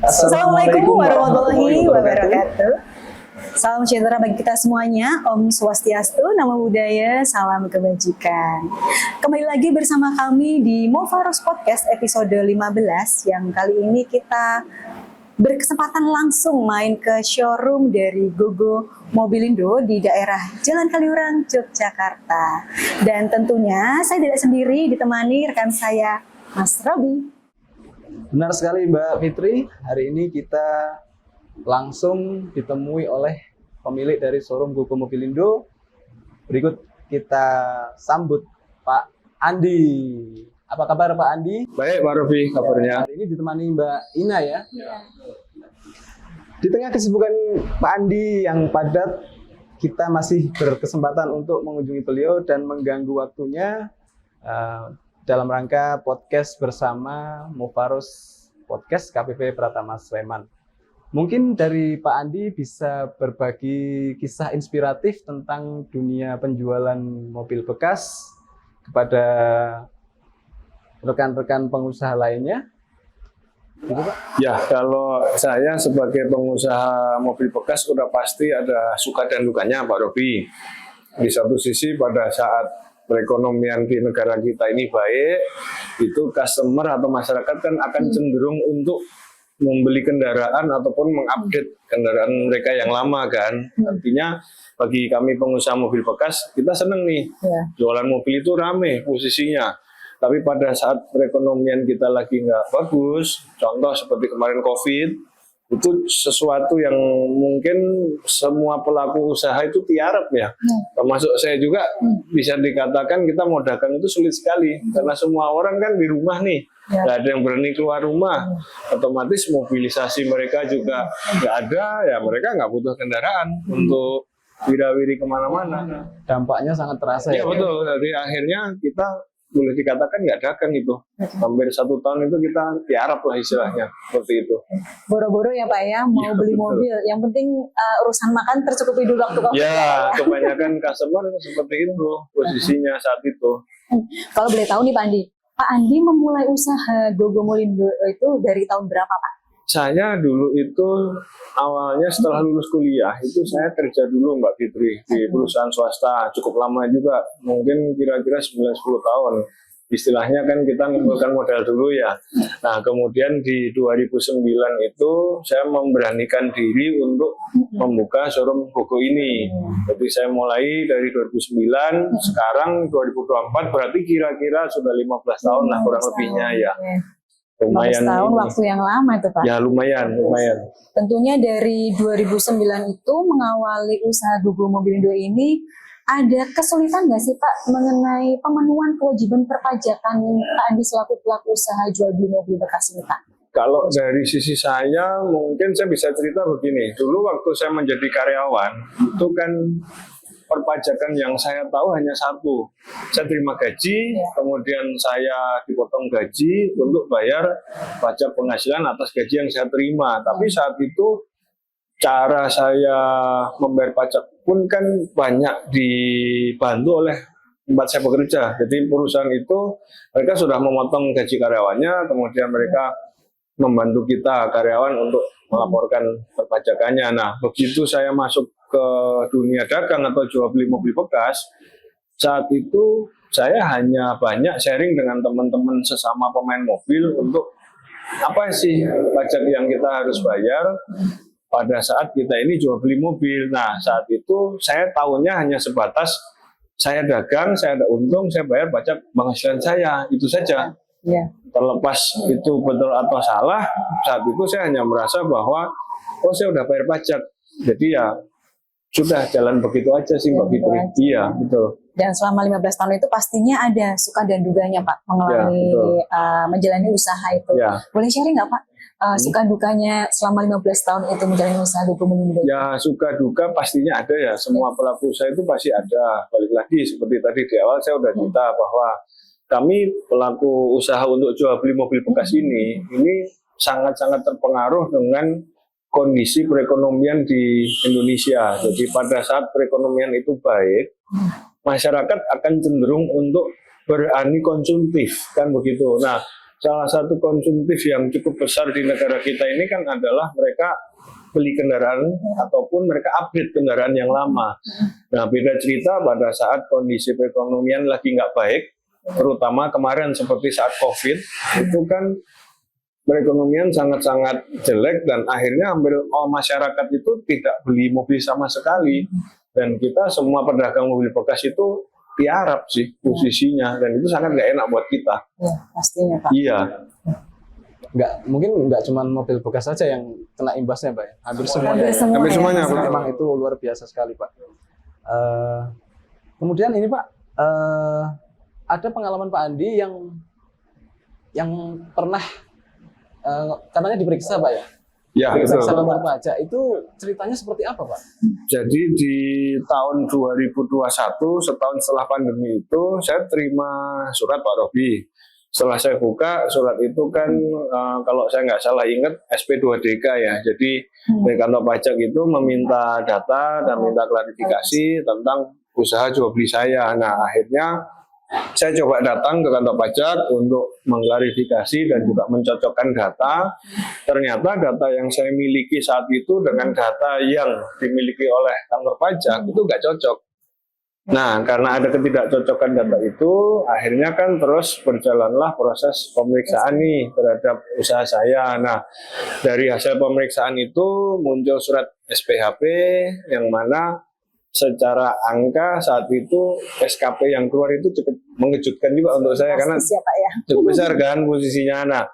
Assalamualaikum warahmatullahi wabarakatuh. Salam sejahtera bagi kita semuanya. Om Swastiastu, Namo Buddhaya, salam kebajikan. Kembali lagi bersama kami di Movaros Podcast episode 15 yang kali ini kita berkesempatan langsung main ke showroom dari Gogo Mobilindo di daerah Jalan Kaliurang, Yogyakarta. Dan tentunya saya tidak sendiri, ditemani rekan saya, Mas Robi. Benar sekali Mbak Fitri, hari ini kita langsung ditemui oleh pemilik dari showroom Gogo Mobilindo. Berikut kita sambut Pak Andi. Apa kabar Pak Andi? Baik Pak Robi, kabarnya. Hari ini ditemani Mbak Ina ya? Di tengah kesibukan Pak Andi yang padat, kita masih berkesempatan untuk mengunjungi beliau dan mengganggu waktunya dalam rangka podcast bersama Movaros Podcast KPP Pratama Sleman. Mungkin dari Pak Andi bisa berbagi kisah inspiratif tentang dunia penjualan mobil bekas kepada rekan-rekan pengusaha lainnya. Gitu, Pak? Ya, kalau saya sebagai pengusaha mobil bekas udah pasti ada suka dan dukanya Pak Robi. Di satu sisi pada saat perekonomian di negara kita ini baik, itu customer atau masyarakat kan akan cenderung untuk membeli kendaraan ataupun mengupdate kendaraan mereka yang lama kan. Artinya bagi kami pengusaha mobil bekas, kita seneng nih, jualan mobil itu rame posisinya. Tapi pada saat perekonomian kita lagi nggak bagus, contoh seperti kemarin COVID, itu sesuatu yang mungkin semua pelaku usaha itu tiarap ya. Termasuk saya juga bisa dikatakan kita mau dagang itu sulit sekali. Karena semua orang kan di rumah nih, nggak ada yang berani keluar rumah. Otomatis mobilisasi mereka juga nggak ada, ya mereka nggak butuh kendaraan untuk wirawiri kemana-mana. Dampaknya sangat terasa ya? Ya betul, jadi akhirnya kita boleh dikatakan nggak dagang itu. Hampir 1 tahun itu kita tiarap lah istilahnya, seperti itu. Boro-boro ya Pak ya, mau beli betul. mobil. Yang penting urusan makan tercukupi dulu waktu COVID. Ya, kebanyakan customer seperti itu posisinya saat itu. Kalau boleh tahu nih Pak Andi memulai usaha Gogo Mobilindo itu dari tahun berapa Pak? Saya dulu itu awalnya setelah lulus kuliah itu saya kerja dulu Mbak Fitri di perusahaan swasta cukup lama juga, mungkin kira-kira 9-10 tahun. Istilahnya kan kita ngumpulkan modal dulu ya. Nah kemudian di 2009 itu saya memberanikan diri untuk membuka showroom Gogo ini. Jadi saya mulai dari 2009, sekarang 2024 berarti kira-kira sudah 15 tahun lah kurang lebihnya ya. Lumayan 15 tahun ini. Waktu yang lama itu Pak. Ya lumayan. Tentunya dari 2009 itu mengawali usaha Gogo Mobilindo ini ada kesulitan nggak sih Pak mengenai pemenuhan kewajiban perpajakan Pak Andi selaku pelaku usaha jual beli mobil bekas ini Pak? Kalau dari sisi saya mungkin saya bisa cerita begini. Dulu waktu saya menjadi karyawan itu kan perpajakan yang saya tahu hanya satu. Saya terima gaji, kemudian saya dipotong gaji untuk bayar pajak penghasilan atas gaji yang saya terima. Tapi saat itu cara saya membayar pajak pun kan banyak dibantu oleh tempat saya bekerja. Jadi perusahaan itu mereka sudah memotong gaji karyawannya, kemudian mereka membantu kita karyawan untuk melaporkan perpajakannya. Nah, begitu saya masuk ke dunia dagang atau jual beli mobil bekas, saat itu saya hanya banyak sharing dengan teman-teman sesama pemain mobil untuk apa sih pajak yang kita harus bayar pada saat kita ini jual beli mobil. Nah saat itu saya tahunya hanya sebatas saya dagang, saya ada untung, saya bayar pajak penghasilan saya, itu saja. Terlepas itu betul atau salah, saat itu saya hanya merasa bahwa oh saya udah bayar pajak, jadi ya sudah jalan begitu aja sih Mbak Fitri. Iya, betul. Dan selama 15 tahun itu pastinya ada suka dan duganya Pak mengalami menjalani usaha itu. Boleh sharing nggak Pak suka dukanya selama 15 tahun itu menjalani usaha Gogo Mobilindo? Ya suka duka pastinya ada ya. Semua pelaku usaha itu pasti ada. Balik lagi seperti tadi di awal saya udah cerita bahwa kami pelaku usaha untuk jual beli mobil bekas ini sangat-sangat terpengaruh dengan kondisi perekonomian di Indonesia. Jadi pada saat perekonomian itu baik, masyarakat akan cenderung untuk berani konsumtif, kan begitu. Nah, salah satu konsumtif yang cukup besar di negara kita ini kan adalah mereka beli kendaraan ataupun mereka upgrade kendaraan yang lama. Nah, beda cerita pada saat kondisi perekonomian lagi nggak baik, terutama kemarin seperti saat COVID, itu kan perekonomian sangat-sangat jelek dan akhirnya hampir masyarakat itu tidak beli mobil sama sekali. Dan kita semua pedagang mobil bekas itu tiarap sih posisinya dan itu sangat nggak enak buat kita. Ya, pastinya Pak. Iya. Mungkin nggak cuma mobil bekas saja yang kena imbasnya, Pak. Hampir semuanya. Hampir semuanya. Memang itu luar biasa sekali, Pak. Kemudian ini, Pak, ada pengalaman Pak Andi yang pernah katanya diperiksa, Pak ya? Ya, betul. Diperiksa kantor pajak itu ceritanya seperti apa, Pak? Jadi di tahun 2021, setahun setelah pandemi itu, saya terima surat Pak Robi. Setelah saya buka, surat itu kan kalau saya nggak salah ingat SP2DK ya. Jadi dari kantor pajak itu meminta data dan minta klarifikasi tentang usaha jual beli saya. Nah, akhirnya saya coba datang ke kantor pajak untuk mengklarifikasi dan juga mencocokkan data. Ternyata data yang saya miliki saat itu dengan data yang dimiliki oleh kantor pajak itu nggak cocok. Nah, karena ada ketidakcocokan data itu, akhirnya kan terus berjalanlah proses pemeriksaan nih terhadap usaha saya. Nah, dari hasil pemeriksaan itu muncul surat SPHP yang mana secara angka saat itu SKP yang keluar itu cukup mengejutkan juga untuk saya karena cukup besar kan posisinya. Nah,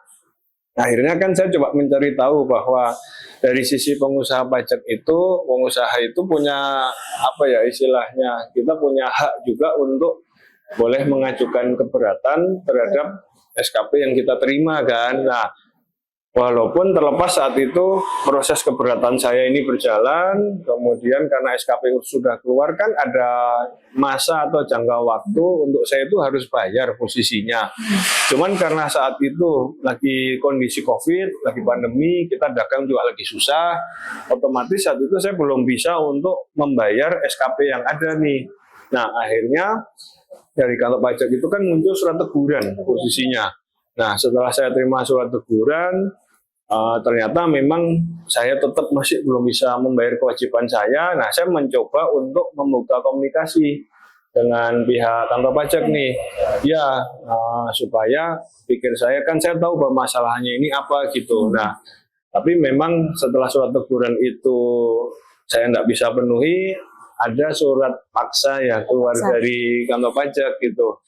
akhirnya kan saya coba mencari tahu bahwa dari sisi pengusaha pajak itu, pengusaha itu punya apa ya istilahnya, kita punya hak juga untuk boleh mengajukan keberatan terhadap SKP yang kita terima kan. Nah, walaupun terlepas saat itu proses keberatan saya ini berjalan, kemudian karena SKPU sudah keluar kan ada masa atau jangka waktu untuk saya itu harus bayar posisinya. Cuman karena saat itu lagi kondisi COVID, lagi pandemi, kita dagang juga lagi susah, otomatis saat itu saya belum bisa untuk membayar SKP yang ada nih. Nah, akhirnya dari kantor pajak itu kan muncul surat teguran posisinya. Nah, setelah saya terima surat teguran, ternyata memang saya tetap masih belum bisa membayar kewajiban saya. Nah, saya mencoba untuk membuka komunikasi dengan pihak kantor pajak nih, ya supaya pikir saya kan saya tahu bahwa masalahnya ini apa gitu. Nah, tapi memang setelah surat teguran itu saya tidak bisa penuhi, ada surat paksa ya keluar dari kantor pajak gitu.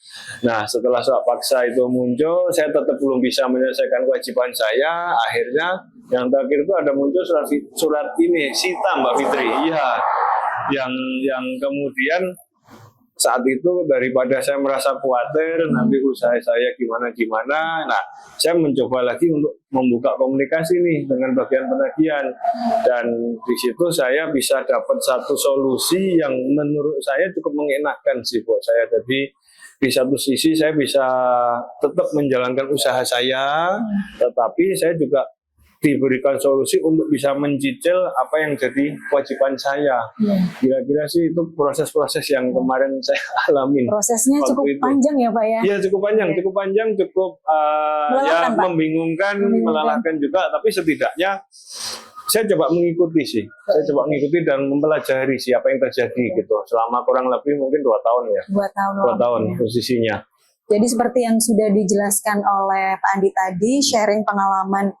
Nah, setelah surat paksa itu muncul, saya tetap belum bisa menyelesaikan kewajiban saya. Akhirnya yang terakhir itu ada muncul surat ini sita Mbak Fitri. Iya, yang kemudian saat itu daripada saya merasa khawatir nanti usaha saya gimana, nah saya mencoba lagi untuk membuka komunikasi nih dengan bagian penagihan dan di situ saya bisa dapat satu solusi yang menurut saya cukup mengenakan sih buat saya. Jadi di satu sisi saya bisa tetap menjalankan usaha saya, tetapi saya juga diberikan solusi untuk bisa mencicil apa yang jadi kewajiban saya. Kira-kira sih itu proses-proses yang kemarin saya alami. Prosesnya cukup panjang ya Pak ya? Iya cukup panjang, cukup ya membingungkan, melelahkan juga. Tapi setidaknya saya coba mengikuti sih. Saya coba mengikuti dan mempelajari sih apa yang terjadi gitu. Selama kurang lebih mungkin 2 tahun ya. 2 tahun posisinya. Jadi seperti yang sudah dijelaskan oleh Pak Andi tadi, sharing pengalaman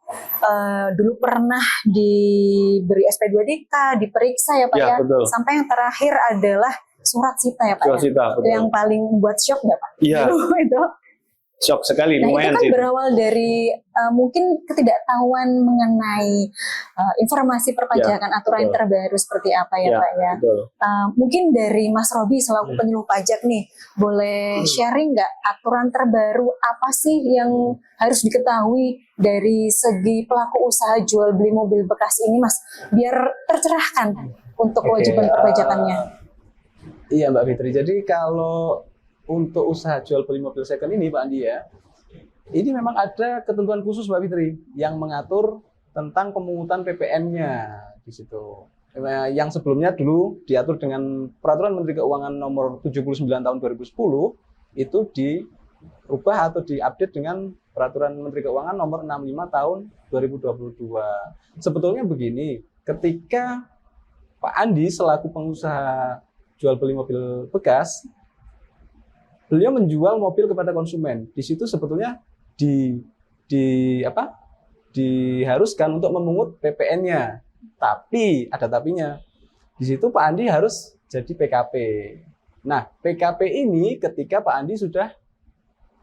dulu pernah diberi SP2DK, diperiksa ya Pak ya, betul. Sampai yang terakhir adalah surat sita ya Pak. Surat sita, betul. Yang paling membuat shock nggak Pak? Iya. Itu. Shock sekali, Nah lumayan itu kan sih. berawal dari mungkin ketidaktahuan mengenai informasi perpajakan aturan yang terbaru seperti apa ya Pak ya. Mungkin dari Mas Robi selaku penyuluh pajak nih, boleh sharing nggak aturan terbaru apa sih yang harus diketahui dari segi pelaku usaha jual beli mobil bekas ini Mas, biar tercerahkan untuk kewajiban perpajakannya. Iya Mbak Fitri, jadi kalau untuk usaha jual beli mobil second ini Pak Andi ya, ini memang ada ketentuan khusus Mbak Fitri yang mengatur tentang pemungutan PPN-nya di situ. Yang sebelumnya dulu diatur dengan Peraturan Menteri Keuangan Nomor 79 Tahun 2010 itu diubah atau diupdate dengan Peraturan Menteri Keuangan nomor 65 tahun 2022. Sebetulnya begini, ketika Pak Andi selaku pengusaha jual beli mobil bekas, beliau menjual mobil kepada konsumen. Di situ sebetulnya diharuskan untuk memungut PPN-nya. Tapi ada tapinya. Di situ Pak Andi harus jadi PKP. Nah, PKP ini ketika Pak Andi sudah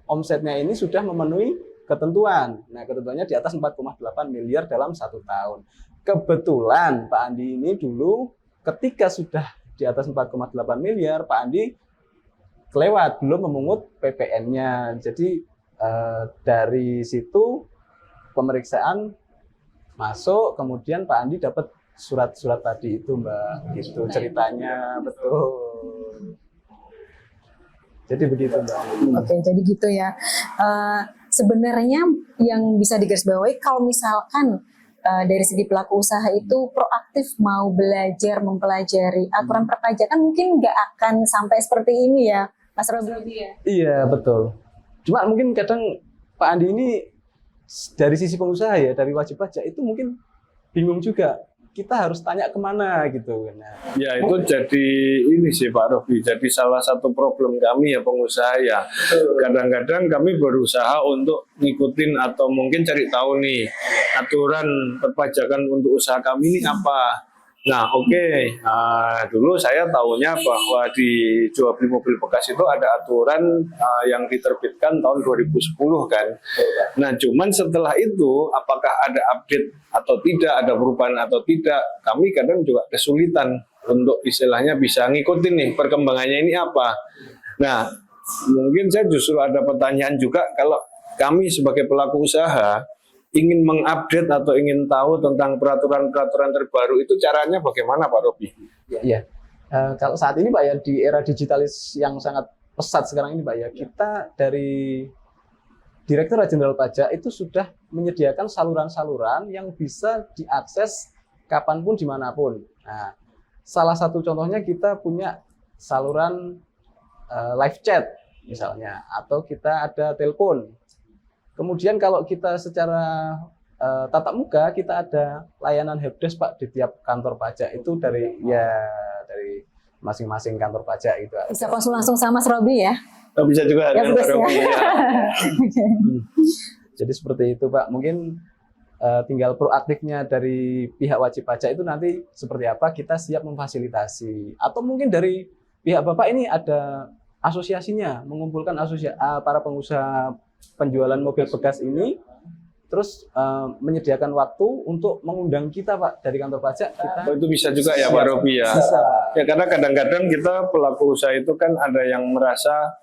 omsetnya ini sudah memenuhi ketentuan. Nah, ketentuannya di atas 4,8 miliar dalam 1 tahun. Kebetulan Pak Andi ini dulu ketika sudah di atas 4,8 miliar, Pak Andi kelewat, belum memungut PPN-nya. Jadi dari situ pemeriksaan masuk, kemudian Pak Andi dapat surat-surat tadi itu, Mbak. Gitu ceritanya, betul. Jadi begitu, Mbak. Oke, jadi gitu ya. Sebenarnya yang bisa digarisbawahi kalau misalkan dari segi pelaku usaha itu proaktif mau belajar, mempelajari aturan perpajakan, mungkin nggak akan sampai seperti ini ya, Mas Robi ya? Iya, betul. Cuma mungkin kadang Pak Andi ini dari sisi pengusaha ya, dari wajib pajak itu mungkin bingung juga. Kita harus tanya kemana gitu. Nah, ya itu jadi ini sih Pak Robi, jadi salah satu problem kami ya pengusaha ya. Kadang-kadang kami berusaha untuk ngikutin atau mungkin cari tahu nih aturan perpajakan untuk usaha kami ini apa. Nah dulu saya tahunya bahwa di jual beli mobil bekas itu ada aturan yang diterbitkan tahun 2010 kan. Nah cuman setelah itu apakah ada update atau tidak, ada perubahan atau tidak, kami kadang juga kesulitan untuk istilahnya bisa ngikutin nih perkembangannya ini apa. Nah mungkin saya justru ada pertanyaan juga, kalau kami sebagai pelaku usaha ingin mengupdate atau ingin tahu tentang peraturan-peraturan terbaru, itu caranya bagaimana Pak Robi? Iya. Kalau saat ini Pak ya, di era digitalis yang sangat pesat sekarang ini Pak ya, kita dari Direktorat Jenderal Pajak itu sudah menyediakan saluran-saluran yang bisa diakses kapanpun dimanapun. Nah, salah satu contohnya kita punya saluran live chat misalnya, atau kita ada telepon. Kemudian kalau kita secara tatap muka, kita ada layanan helpdesk Pak di tiap kantor pajak itu dari masing-masing kantor pajak itu. Bisa konsul langsung sama Mas Robi ya? Bisa juga Ya, dengan Pak Robi. ya. Jadi seperti itu Pak. Mungkin tinggal proaktifnya dari pihak wajib pajak itu nanti seperti apa, kita siap memfasilitasi. Atau mungkin dari pihak Bapak ini ada asosiasinya, mengumpulkan para pengusaha penjualan mobil bekas ini, terus menyediakan waktu untuk mengundang kita Pak dari kantor pajak. Itu bisa juga ya Pak Robi ya. Bisa, Pak. Ya karena kadang-kadang kita pelaku usaha itu kan ada yang merasa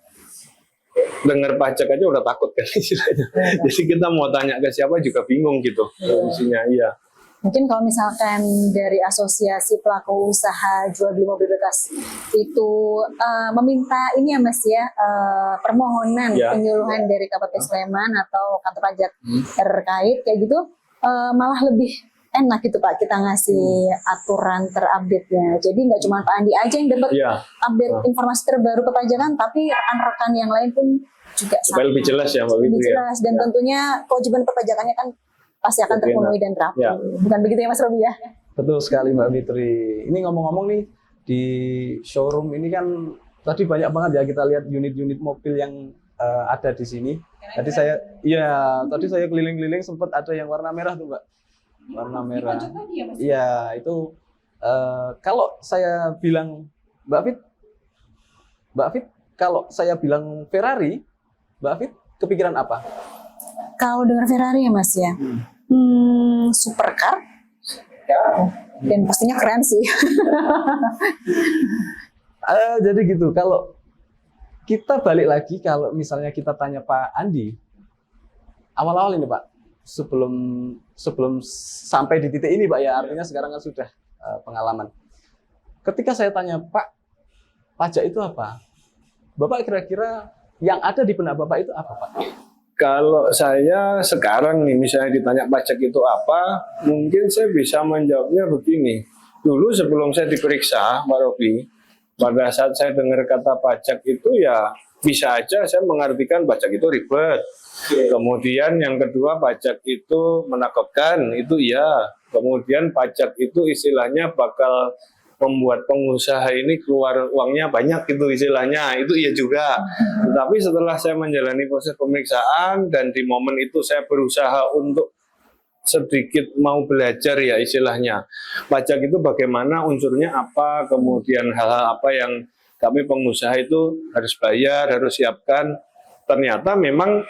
dengar pajak aja udah takut kan istilahnya. Jadi kita mau tanya ke siapa juga bingung gitu kondisinya. Iya. Mungkin kalau misalkan dari asosiasi pelaku usaha jual beli mobil bekas itu meminta ini ya Mas ya, permohonan penyuluhan dari KPP Sleman atau kantor pajak terkait kayak gitu, malah lebih enak gitu Pak, kita ngasih aturan terupdate-nya. Jadi nggak cuma Pak Andi aja yang dapat update informasi terbaru perpajakan, tapi rekan-rekan yang lain pun juga supaya lebih jelas ya Mbak Fitri. Lebih jelas, dan tentunya kewajiban perpajakannya kan pasti akan terpenuhi dan rapi. Bukan begitu ya Mas Robi ya? Betul sekali Mbak Fitri. Ini ngomong-ngomong nih, di showroom ini kan tadi banyak banget ya kita lihat unit-unit mobil yang ada di sini. Tadi saya keliling-keliling sempat ada yang warna merah tuh Mbak. Warna merah. Iya, itu kalau saya bilang Mbak Fit, kalau saya bilang Ferrari, Mbak Fit kepikiran apa? Kalau dengar Ferrari ya Mas ya, supercar, dan pastinya keren sih. Jadi gitu, kalau kita balik lagi, kalau misalnya kita tanya Pak Andi, awal-awal ini Pak, sebelum sampai di titik ini Pak ya, artinya sekarang kan sudah pengalaman. Ketika saya tanya Pak, pajak itu apa? Bapak kira-kira yang ada di benak Bapak itu apa Pak? Kalau saya sekarang nih misalnya ditanya pajak itu apa, mungkin saya bisa menjawabnya begini. Dulu sebelum saya diperiksa, Pak Robi, pada saat saya dengar kata pajak itu ya bisa aja saya mengartikan pajak itu ribet. Kemudian yang kedua, pajak itu menakutkan, itu iya. Kemudian pajak itu istilahnya bakal membuat pengusaha ini keluar uangnya banyak, itu istilahnya, itu iya juga. Tetapi setelah saya menjalani proses pemeriksaan dan di momen itu saya berusaha untuk sedikit mau belajar ya istilahnya. Pajak itu bagaimana, unsurnya apa, kemudian hal-hal apa yang kami pengusaha itu harus bayar, harus siapkan. Ternyata memang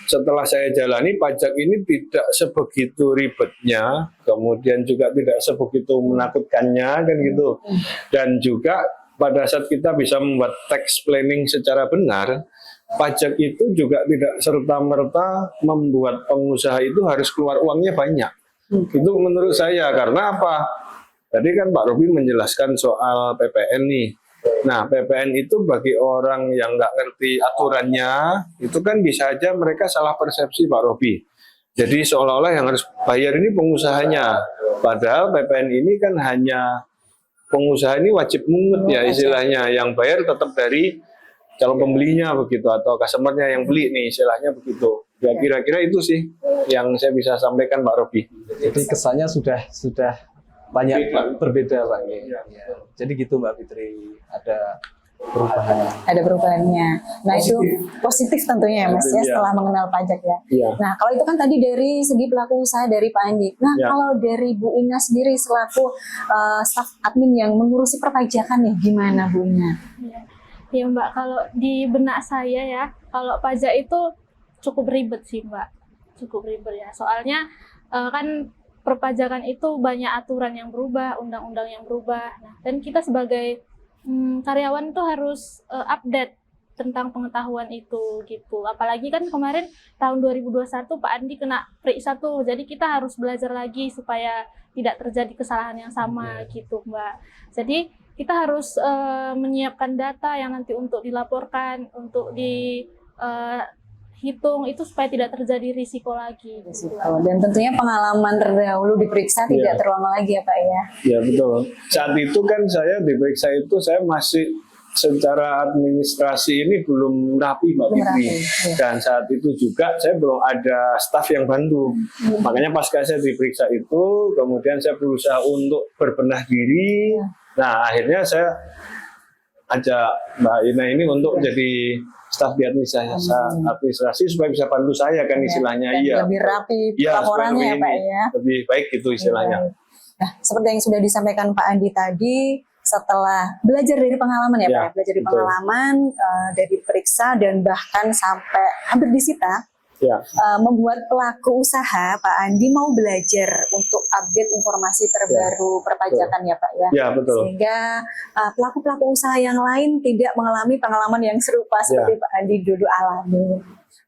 setelah saya jalani, pajak ini tidak sebegitu ribetnya, kemudian juga tidak sebegitu menakutkannya kan gitu. Dan juga pada saat kita bisa membuat tax planning secara benar, pajak itu juga tidak serta-merta membuat pengusaha itu harus keluar uangnya banyak. Itu menurut saya, karena apa? Tadi kan Pak Robi menjelaskan soal PPN nih. Nah, PPN itu bagi orang yang nggak ngerti aturannya, itu kan bisa aja mereka salah persepsi Pak Robi. Jadi seolah-olah yang harus bayar ini pengusahanya. Padahal PPN ini kan hanya pengusaha ini wajib mungut ya istilahnya. Yang bayar tetap dari calon pembelinya begitu, atau customernya yang beli nih istilahnya begitu. Ya kira-kira itu sih yang saya bisa sampaikan Pak Robi. Jadi kesannya sudah banyak berbeda Pak. Ya. Jadi gitu Mbak Fitri, ada perubahan. Ada perubahannya. Nah itu positif tentunya ya Mas ya, setelah mengenal pajak ya. Iya. Nah kalau itu kan tadi dari segi pelaku usaha dari Pak Andi. Nah kalau dari Bu Ina sendiri selaku staf admin yang mengurusi perpajakan nih, gimana Bu Ina? Ya Mbak, kalau di benak saya ya, kalau pajak itu cukup ribet sih Mbak, cukup ribet ya. Soalnya kan perpajakan itu banyak aturan yang berubah, undang-undang yang berubah. Nah, dan kita sebagai karyawan itu harus update tentang pengetahuan itu gitu. Apalagi kan kemarin tahun 2021 Pak Andi kena periksa tuh, jadi kita harus belajar lagi supaya tidak terjadi kesalahan yang sama gitu Mbak. Jadi kita harus menyiapkan data yang nanti untuk dilaporkan, untuk hitung itu supaya tidak terjadi risiko lagi. Dan tentunya pengalaman terdahulu diperiksa tidak terulang lagi ya Pak ya. Ya betul. Saat itu kan saya diperiksa itu saya masih secara administrasi ini belum rapi Mbak Fitri. Dan saat itu juga saya belum ada staf yang bantu. Makanya pasca saya diperiksa itu, kemudian saya berusaha untuk berbenah diri. Nah akhirnya saya ajak Mbak Ina ini untuk jadi staf di administrasi supaya bisa bantu saya kan istilahnya. Lebih rapi laporannya ya Pak ya. Lebih baik gitu istilahnya. Nah seperti yang sudah disampaikan Pak Andi tadi, setelah belajar dari pengalaman ya Pak ya, belajar dari pengalaman, dari periksa dan bahkan sampai hampir disita, membuat pelaku usaha Pak Andi mau belajar untuk update informasi terbaru perpajakan ya Pak ya. Betul. Sehingga pelaku-pelaku usaha yang lain tidak mengalami pengalaman yang serupa seperti Pak Andi dulu alami.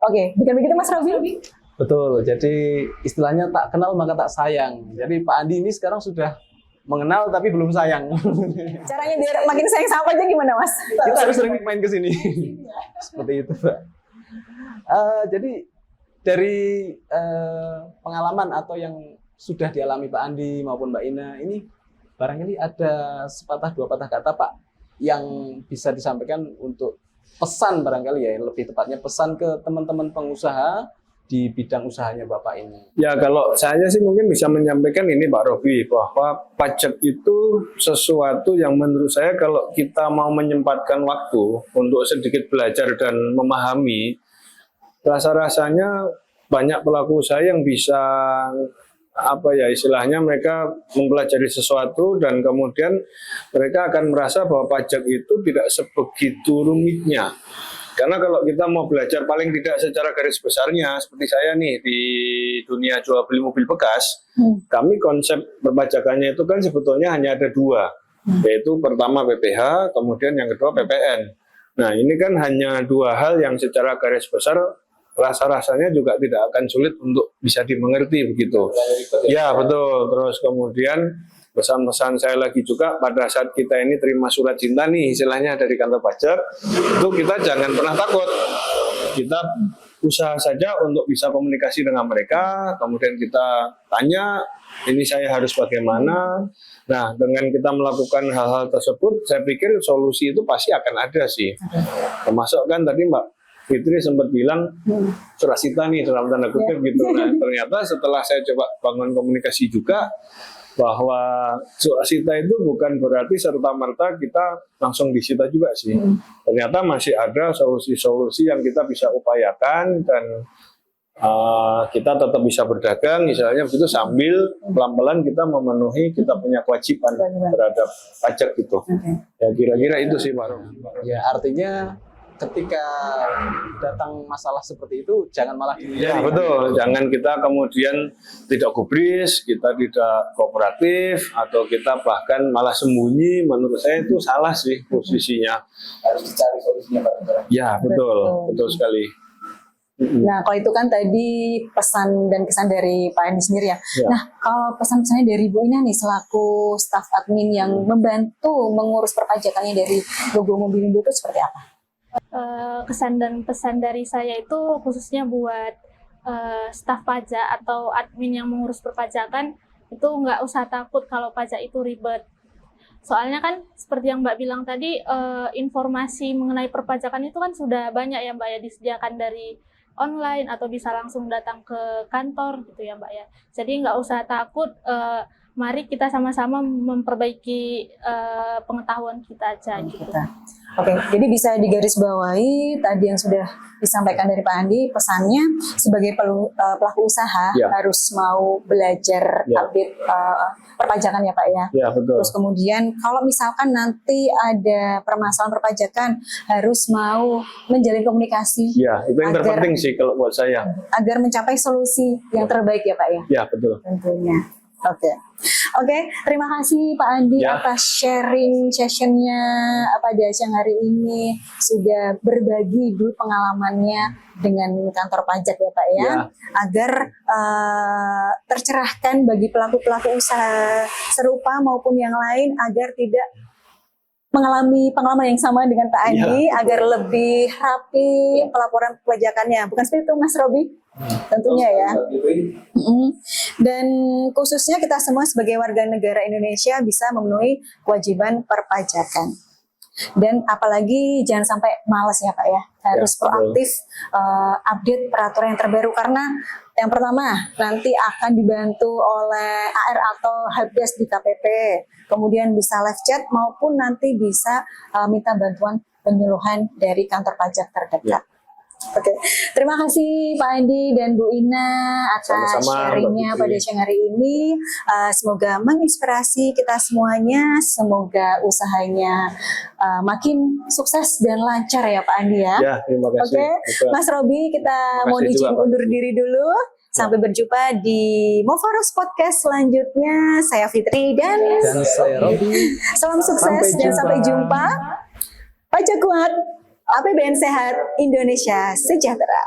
Oke, bukan begitu Mas Robi? Betul, jadi istilahnya tak kenal maka tak sayang. Jadi Pak Andi ini sekarang sudah mengenal tapi belum sayang. Caranya biar makin sayang sama aja gimana Mas? Kita harus sering main ke sini. Seperti itu Pak. Jadi dari pengalaman atau yang sudah dialami Pak Andi maupun Mbak Ina ini, barangkali ada sepatah dua patah kata Pak yang bisa disampaikan untuk pesan barangkali ya, lebih tepatnya pesan ke teman-teman pengusaha di bidang usahanya Bapak ini. Ya kalau saya sih mungkin bisa menyampaikan ini Pak Robi, bahwa pajak itu sesuatu yang menurut saya kalau kita mau menyempatkan waktu untuk sedikit belajar dan memahami, rasa-rasanya banyak pelaku usaha yang bisa istilahnya mereka mempelajari sesuatu dan kemudian mereka akan merasa bahwa pajak itu tidak sebegitu rumitnya. Karena kalau kita mau belajar paling tidak secara garis besarnya, seperti saya nih di dunia jual beli mobil bekas, kami konsep perpajakannya itu kan sebetulnya hanya ada dua, yaitu pertama PPH, kemudian yang kedua PPN. Nah ini kan hanya dua hal yang secara garis besar rasa-rasanya juga tidak akan sulit untuk bisa dimengerti begitu. Ya betul. Terus kemudian pesan-pesan saya lagi juga pada saat kita ini terima surat cinta nih istilahnya dari kantor pajak, itu kita jangan pernah takut. Kita usaha saja untuk bisa komunikasi dengan mereka, kemudian kita tanya, ini saya harus bagaimana. Nah, dengan kita melakukan hal-hal tersebut, saya pikir solusi itu pasti akan ada sih. Termasuk kan tadi Mbak Fitri sempat bilang Surasita nih dalam tanda kutip gitu. Nah, ternyata setelah saya coba bangun komunikasi juga, bahwa Surasita itu bukan berarti serta-merta kita langsung disita juga sih. Ternyata masih ada solusi-solusi yang kita bisa upayakan dan kita tetap bisa berdagang, misalnya begitu sambil pelan-pelan kita memenuhi kita punya kewajiban terhadap pajak itu. Ya kira-kira itu sih Pak Rom. Ya, artinya ketika datang masalah seperti itu jangan malah dihindari. Ya betul, jangan kita kemudian tidak gubris, kita tidak kooperatif, atau kita bahkan malah sembunyi. Menurut saya itu salah sih posisinya. Harus dicari solusinya bareng-bareng. Ya betul sekali. Nah, kalau itu kan tadi pesan dan kesan dari Pak Andi sendiri ya. Nah, kalau pesan-pesannya dari Bu Ina nih selaku staf admin yang membantu mengurus perpajakannya dari Logo Mobilindo itu seperti apa? Kesan dan pesan dari saya itu khususnya buat staf pajak atau admin yang mengurus perpajakan itu nggak usah takut kalau pajak itu ribet. Soalnya kan seperti yang Mbak bilang tadi, informasi mengenai perpajakan itu kan sudah banyak ya Mbak ya, disediakan dari online atau bisa langsung datang ke kantor gitu ya Mbak ya. Jadi nggak usah takut, mari kita sama-sama memperbaiki pengetahuan kita aja gitu. Oke, jadi bisa digarisbawahi tadi yang sudah disampaikan dari Pak Andi, pesannya sebagai pelaku usaha harus mau belajar update perpajakan ya Pak ya. Ya betul. Terus kemudian kalau misalkan nanti ada permasalahan perpajakan harus mau menjalin komunikasi. Ya, itu yang terpenting sih kalau buat saya. Agar mencapai solusi yang terbaik ya Pak ya. Ya betul. Tentunya. Oke, terima kasih Pak Andi atas sharing sessionnya pada siang hari ini, sudah berbagi dulu pengalamannya dengan kantor pajak ya Pak ya, agar tercerahkan bagi pelaku-pelaku usaha serupa maupun yang lain agar tidak mengalami pengalaman yang sama dengan Pak Andi, agar lebih rapi pelaporan perpajakannya. Bukan seperti itu Mas Robi? Tentunya ya. Dan khususnya kita semua sebagai warga negara Indonesia bisa memenuhi kewajiban perpajakan. Dan apalagi jangan sampai malas ya Pak ya, harus proaktif update peraturan yang terbaru, karena yang pertama nanti akan dibantu oleh AR atau helpdesk di KPP, kemudian bisa live chat maupun nanti bisa minta bantuan penyuluhan dari kantor pajak terdekat. Oke, terima kasih Pak Andi dan Bu Ina atas sharingnya pada siang hari ini. Semoga menginspirasi kita semuanya. Semoga usahanya makin sukses dan lancar ya Pak Andi ya. Ya, terima kasih. Oke, Mas Robi, kita mohon izin undur diri dulu. Sampai berjumpa di Mofaros Podcast selanjutnya. Saya Fitri dan saya Robi. Salam sukses dan sampai jumpa. Pajak kuat, APBN sehat, Indonesia sejahtera.